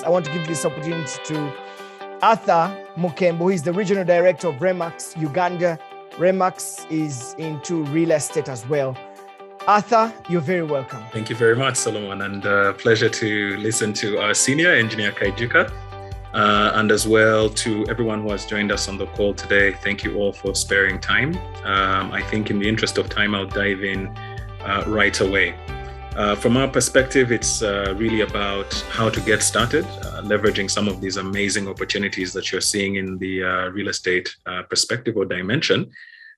I want to give this opportunity to Arthur Mukembo, who is the Regional Director of REMAX Uganda. REMAX is into real estate as well. Arthur, you're very welcome. Thank you very much, Solomon, and pleasure to listen to our senior engineer, Kaijuka, and as well to everyone who has joined us on the call today. Thank you all for sparing time. I think in the interest of time, I'll dive in right away. From our perspective, it's really about how to get started, leveraging some of these amazing opportunities that you're seeing in the real estate perspective or dimension.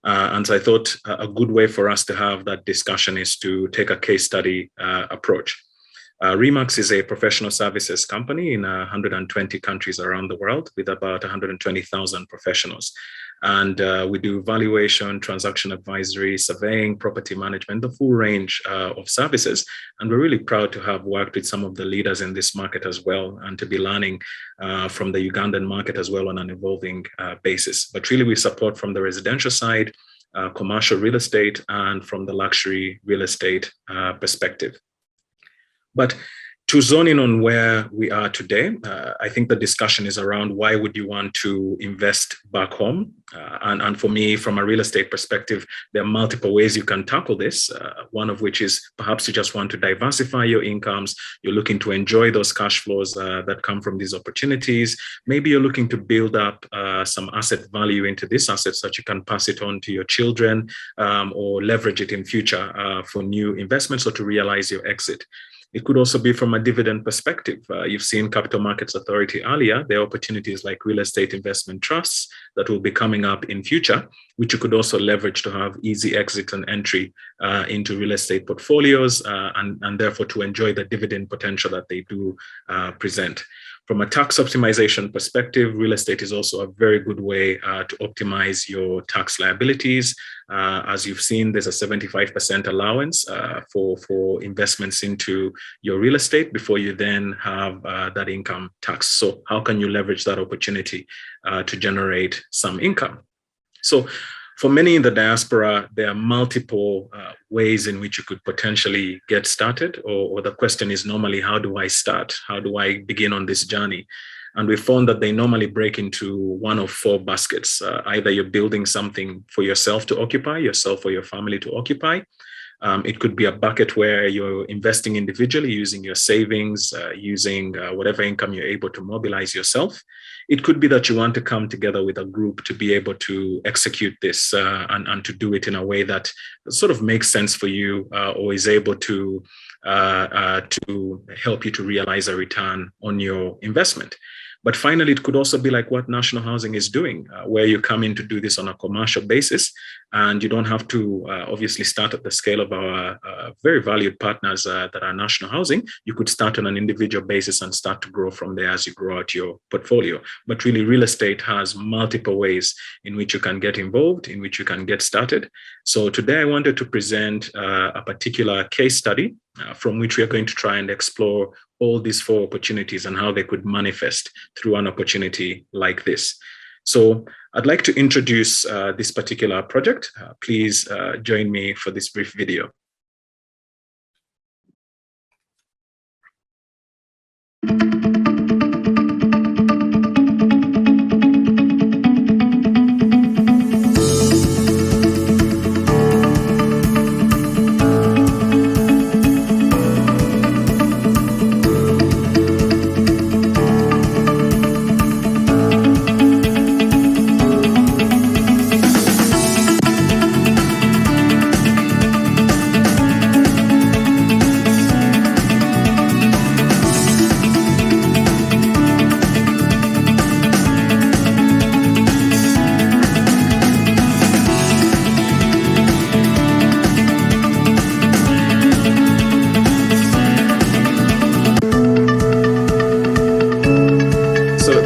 And so I thought a good way for us to have that discussion is to take a case study approach. REMAX is a professional services company in 120 countries around the world with about 120,000 professionals. And we do valuation, transaction advisory, surveying, property management, the full range of services. And we're really proud to have worked with some of the leaders in this market as well, and to be learning from the Ugandan market as well on an evolving basis. But really we support from the residential side, commercial real estate, and from the luxury real estate perspective. But to zone in on where we are today, I think the discussion is around why would you want to invest back home? And for me, from a real estate perspective, there are multiple ways you can tackle this. One of which is perhaps you just want to diversify your incomes. You're looking to enjoy those cash flows that come from these opportunities. Maybe you're looking to build up some asset value into this asset so that you can pass it on to your children or leverage it in future for new investments or to realize your exit. It could also be from a dividend perspective. You've seen Capital Markets Authority earlier. There are opportunities like real estate investment trusts that will be coming up in future, which you could also leverage to have easy exit and entry into real estate portfolios and therefore to enjoy the dividend potential that they do present. From a tax optimization perspective, real estate is also a very good way to optimize your tax liabilities. As you've seen, there's a 75% allowance for investments into your real estate before you then have that income tax. So how can you leverage that opportunity to generate some income? So for many in the diaspora, there are multiple ways in which you could potentially get started, or the question is normally, how do I start? How do I begin on this journey? And we found that they normally break into one of four baskets. Either you're building something for yourself to occupy, yourself or your family to occupy. It could be a bucket where you're investing individually using your savings, using whatever income you're able to mobilize yourself. It could be that you want to come together with a group to be able to execute this and to do it in a way that sort of makes sense for you or is able to help you to realize a return on your investment. But finally, it could also be like what National Housing is doing, where you come in to do this on a commercial basis, and you don't have to obviously start at the scale of our very valued partners that are National Housing. You could start on an individual basis and start to grow from there as you grow out your portfolio. But really, real estate has multiple ways in which you can get involved, in which you can get started. So today I wanted to present a particular case study from which we are going to try and explore all these four opportunities and how they could manifest through an opportunity like this. So I'd like to introduce this particular project. Please join me for this brief video.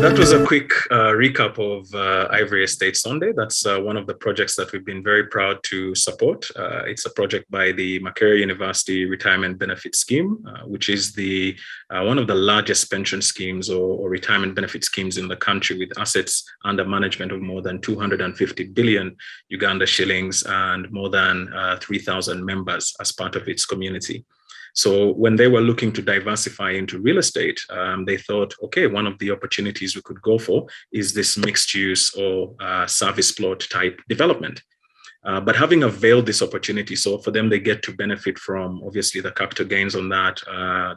That was a quick recap of Ivory Estate Sunday. That's one of the projects that we've been very proud to support. It's a project by the Makerere University Retirement Benefit Scheme, which is the one of the largest pension schemes or retirement benefit schemes in the country, with assets under management of more than 250 billion Uganda shillings and more than 3,000 members as part of its community. So when they were looking to diversify into real estate, they thought, okay, one of the opportunities we could go for is this mixed use or service plot type development. But having availed this opportunity, so for them, they get to benefit from obviously the capital gains on that,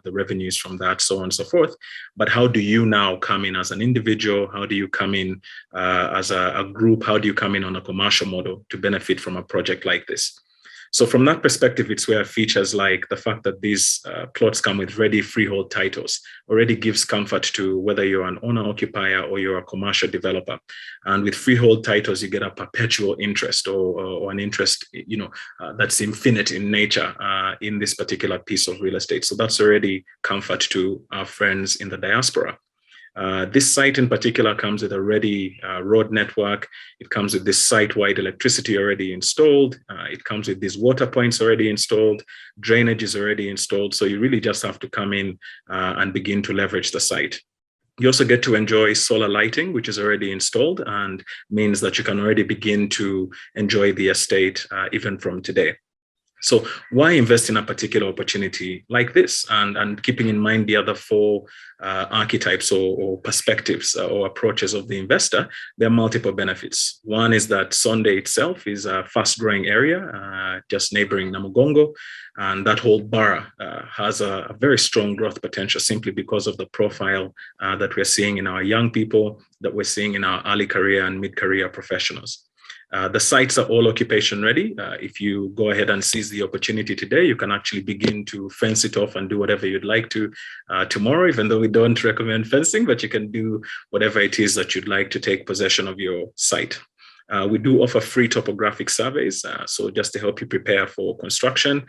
the revenues from that, so on and so forth. But how do you now come in as an individual? How do you come in as a group? How do you come in on a commercial model to benefit from a project like this? So from that perspective, it's where features like the fact that these plots come with ready freehold titles already gives comfort to whether you're an owner-occupier or you're a commercial developer. And with freehold titles, you get a perpetual interest or an interest, that's infinite in nature in this particular piece of real estate. So that's already comfort to our friends in the diaspora. This site in particular comes with a ready road network. It comes with this site-wide electricity already installed. It comes with these water points already installed. Drainage is already installed. So you really just have to come in and begin to leverage the site. You also get to enjoy solar lighting, which is already installed and means that you can already begin to enjoy the estate even from today. So why invest in a particular opportunity like this? And keeping in mind the other four archetypes or perspectives or approaches of the investor, there are multiple benefits. One is that Sonde itself is a fast-growing area, just neighboring Namugongo. And that whole borough has a very strong growth potential simply because of the profile that we're seeing in our young people, that we're seeing in our early career and mid-career professionals. The sites are all occupation ready. If you go ahead and seize the opportunity today, you can actually begin to fence it off and do whatever you'd like to tomorrow, even though we don't recommend fencing, but you can do whatever it is that you'd like to take possession of your site. We do offer free topographic surveys, so just to help you prepare for construction,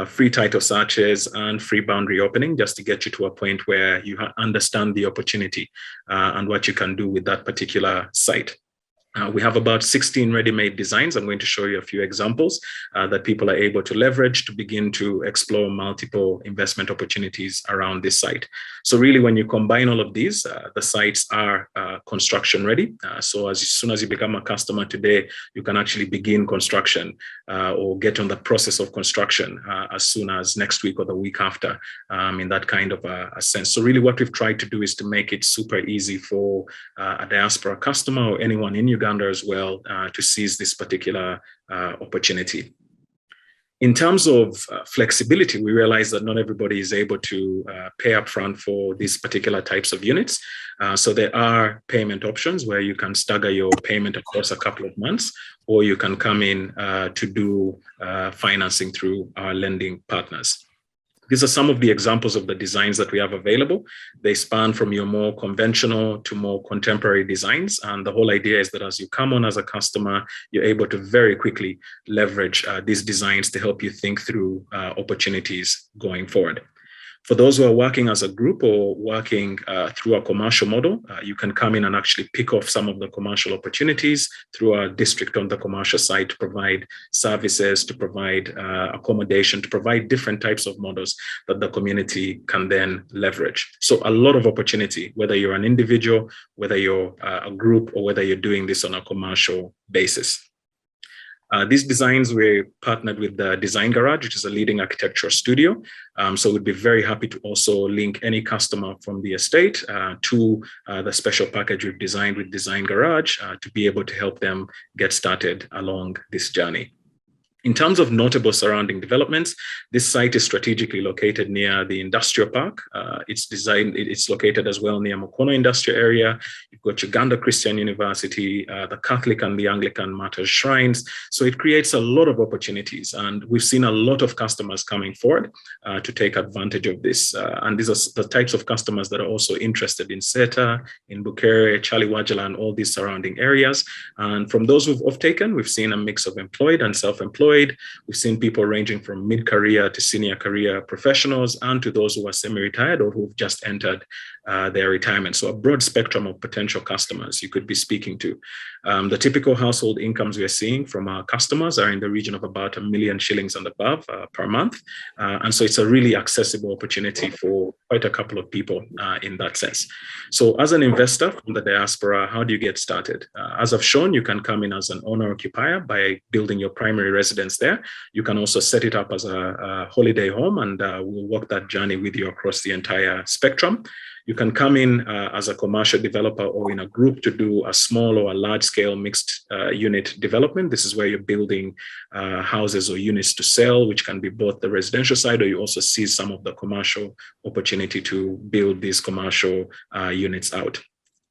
free title searches and free boundary opening, just to get you to a point where you understand the opportunity and what you can do with that particular site. We have about 16 ready-made designs. I'm going to show you a few examples that people are able to leverage to begin to explore multiple investment opportunities around this site. So really, when you combine all of these, the sites are construction ready. So as soon as you become a customer today, you can actually begin construction or get on the process of construction as soon as next week or the week after, in that kind of a sense. So really what we've tried to do is to make it super easy for a diaspora customer or anyone in Uganda as well to seize this particular opportunity. In terms of flexibility, we realize that not everybody is able to pay upfront for these particular types of units. So there are payment options where you can stagger your payment across a couple of months, or you can come in to do financing through our lending partners. These are some of the examples of the designs that we have available. They span from your more conventional to more contemporary designs. And the whole idea is that as you come on as a customer, you're able to very quickly leverage these designs to help you think through opportunities going forward. For those who are working as a group or working through a commercial model, you can come in and actually pick off some of the commercial opportunities through our district on the commercial side to provide services, to provide accommodation, to provide different types of models that the community can then leverage. So a lot of opportunity, whether you're an individual, whether you're a group, or whether you're doing this on a commercial basis. These designs, we partnered with the Design Garage, which is a leading architecture studio. So we'd be very happy to also link any customer from the estate to the special package we've designed with Design Garage to be able to help them get started along this journey. In terms of notable surrounding developments, this site is strategically located near the industrial park. It's located as well near Mukono industrial area. You've got Uganda Christian University, the Catholic and the Anglican Martyrs Shrines. So it creates a lot of opportunities, and we've seen a lot of customers coming forward to take advantage of this. And these are the types of customers that are also interested in Seta, in Bukere, Chaliwajala, and all these surrounding areas. And from those who've off-taken, we've seen a mix of employed and self-employed. We've seen people ranging from mid-career to senior career professionals, and to those who are semi-retired or who've just entered their retirement. So a broad spectrum of potential customers you could be speaking to. The typical household incomes we are seeing from our customers are in the region of about $1 million shillings and above per month. And so it's a really accessible opportunity for quite a couple of people in that sense. So as an investor from the diaspora, how do you get started? As I've shown, you can come in as an owner-occupier by building your primary residence there. You can also set it up as a holiday home, and we'll walk that journey with you across the entire spectrum. You can come in as a commercial developer or in a group to do a small or a large-scale mixed unit development. This is where you're building houses or units to sell, which can be both the residential side, or you also see some of the commercial opportunity to build these commercial units out.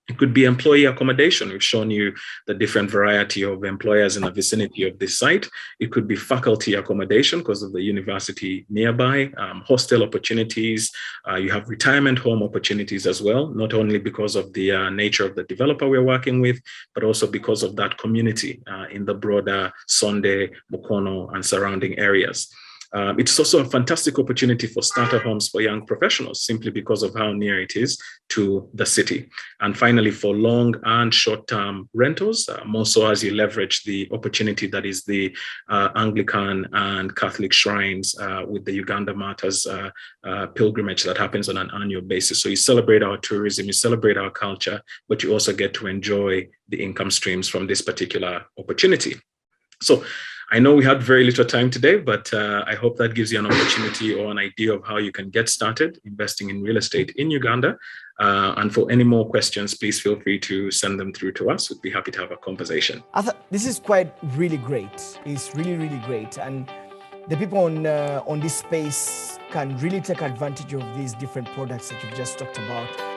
It could be employee accommodation. We've shown you the different variety of employers in the vicinity of this site. It could be faculty accommodation because of the university nearby, hostel opportunities. You have retirement home opportunities as well, not only because of the nature of the developer we're working with, but also because of that community in the broader Sonde, Mukono, and surrounding areas. It's also a fantastic opportunity for starter homes for young professionals, simply because of how near it is to the city. And finally, for long and short-term rentals, more so as you leverage the opportunity that is the Anglican and Catholic shrines with the Uganda Martyrs pilgrimage that happens on an annual basis. So you celebrate our tourism, you celebrate our culture, but you also get to enjoy the income streams from this particular opportunity. So I know we had very little time today, but I hope that gives you an opportunity or an idea of how you can get started investing in real estate in Uganda. And for any more questions, please feel free to send them through to us. We'd be happy to have a conversation. This is quite really great. It's really, really great. And the people on this space can really take advantage of these different products that you've just talked about.